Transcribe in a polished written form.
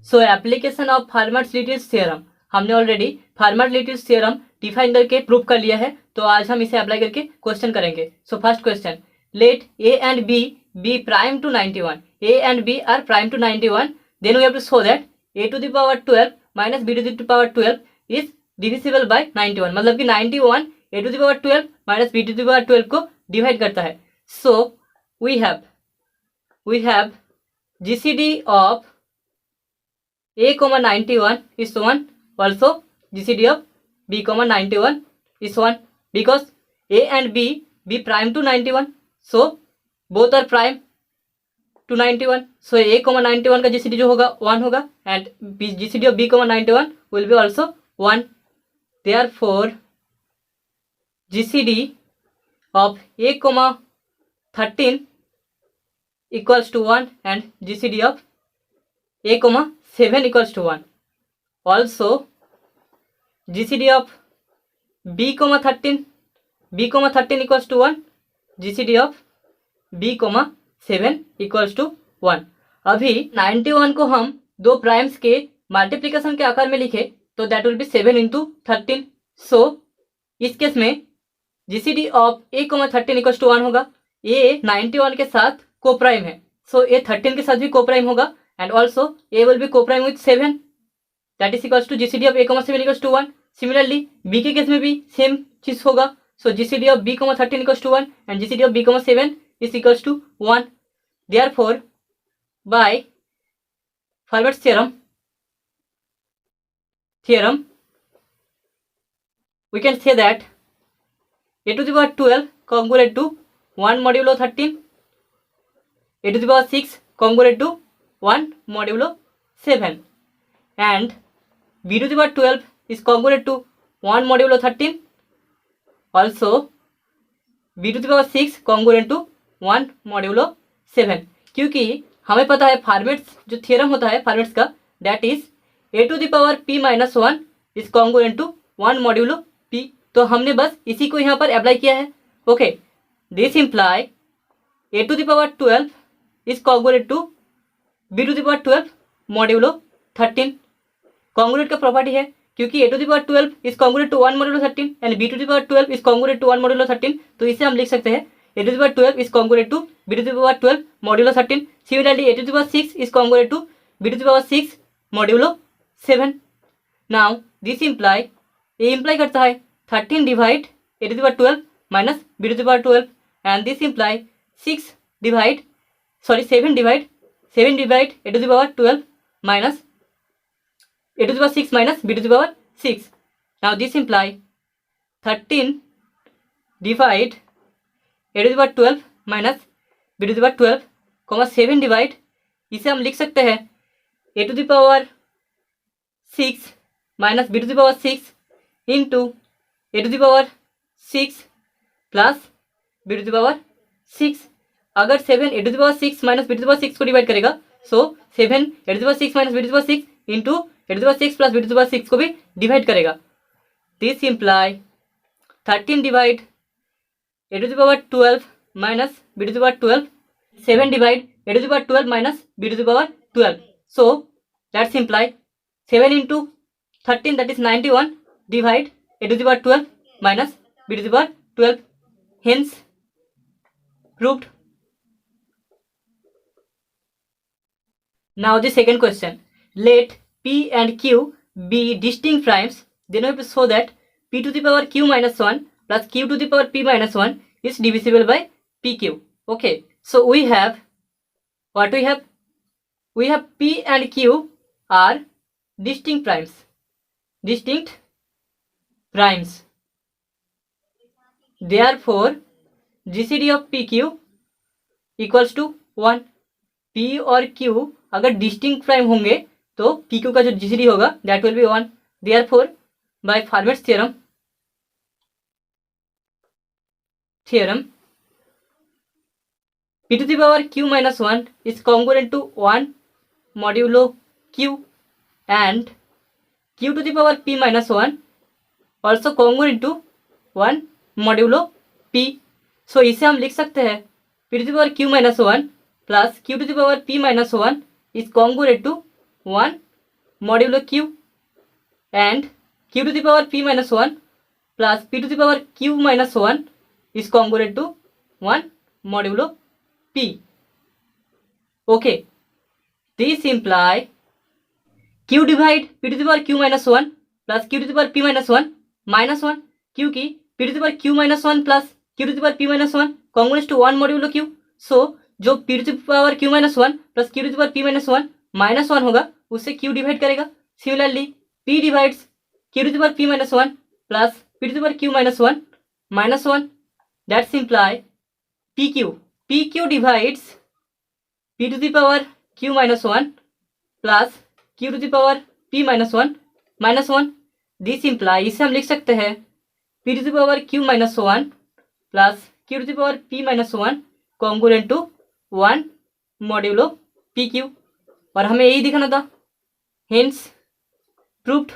So application of format-Littles theorem, हमने already format-Littles theorem define करके prove कर लिया है, तो आज हम इसे अप्लाई करके क्वेश्चन करेंगे। So first question, let A and B B prime to 91, A and B are prime to 91, then we have to show that A to the power 12 minus B to the power 12 is divisible by 91, मतलब कि 91 A to the power 12 minus B to the power 12 को divide करता है। So we have GCD of a comma 91 is 1, also GCD of b comma 91 is 1, because a and b be prime to 91, so both are prime to 91, so a comma 91 का GCD जो होगा 1 होगा and GCD of b comma 91 will be also 1, therefore GCD of a comma 13 equals to 1 and GCD of a comma 7 equals to 1. Also GCD of b comma 13 equals to 1, GCD of b comma 7 equals to 1. अभी 91 को हम दो primes के multiplication के आकार में लिखे तो that will be 7 into 13। So इस केस में GCD of a comma 13 equals to 1 होगा। a 91 के साथ को प्राइम है, सो a 13 के साथ भी को प्राइम होगा and also a will be co-prime with 7, that is equals to GCD of a comma 7 equals to 1. Similarly b के केस में भी सेम चीज होगा, so GCD of b comma 13 equals to 1 and GCD of b comma 7 is equals to 1. Therefore by Fermat's theorem we can say that a to the power 12 congruent to 1 modulo 13, a to the power 6 congruent to 1 modulo 7, and b to the power 12 is congruent to 1 modulo 13, also b to the power 6 congruent to 1 modulo 7, क्योंकि हमें पता है formats जो theorem होता है formats का, that is a to the power p minus 1 is congruent to 1 modulo p, तो हमने बस इसी को यहाँ पर अप्लाई किया है। Okay, this imply a to the power 12 is congruent to b to the power 12 modulo 13। Congruent का प्रॉपर्टी है, क्योंकि a to the power 12 is congruent to 1 modulo 13 and b to the power 12 is congruent to 1 modulo 13, तो इसे हम लिख सकते हैं a to the power 12 is congruent to b to the power 12 modulo 13। Similarly a to the power 6 is congruent to b to the power 6 modulo 7। Now this imply a imply करता है 13 divide a to the power 12 minus b to the power 12, and this imply 7 divide a to the power 12 minus a to the power 6 minus b to the power 6. Now this imply 13 divide a to the power 12 minus b to the power 12, 7 divide, इसे हम लिख सकते हैं a to the power 6 minus b to the power 6 into a to the power 6 plus b to the power 6। अगर 7 a to the power 6 minus b to the power 6 को divide करेगा, सो 7 a to the power 6 minus b to the power 6 into a to the power 6 plus b to the power 6 को भी divide करेगा। This imply 13 divide a to the power 12 minus b to the power 12, 7 divide a to the power 12 minus b to the power 12, so that's imply 7 into 13, that is 91, divide a to the power 12 minus b to the power 12, hence proved. Now the second question, let p and q be distinct primes, then we have to show that p to the power q minus 1 plus q to the power p minus 1 is divisible by pq. Okay, so we have what we have p and q are distinct primes, therefore GCD of pq equals to 1। p और q अगर distinct prime होंगे तो pq का जो GCD होगा that will be 1। therefore by Fermat's theorem p to the power q minus 1 is congruent to 1 modulo q and q to the power p minus 1 also congruent to 1 modulo p। सो इसे हम लिख सकते हैं p to the power q minus 1 plus q to the power p minus 1 is congruent to 1 modulo q and q to the power p minus 1 plus p to the power q minus 1 is congruent to 1 modulo p. Okay, this imply q divide p to the power q minus 1 plus q to the power p minus 1 minus 1, क्योंकि p to the power q minus 1 plus q to the power p minus 1 congruent to 1 modulo q. So जो p to the power q minus 1 plus q to the power p minus 1 minus 1 होगा उससे q divide करेगा. Similarly p divides q to the power p minus 1 plus p to the power q minus 1 minus 1. That's imply pq divides p to the power q minus 1 plus q to the power p minus 1 minus 1. This imply इसे हम लिख सकते हैं p to the power q minus 1 plus q to the power p minus 1 congruent to 1 modulo pq. और हमें यही दिखाना था. Hence proved.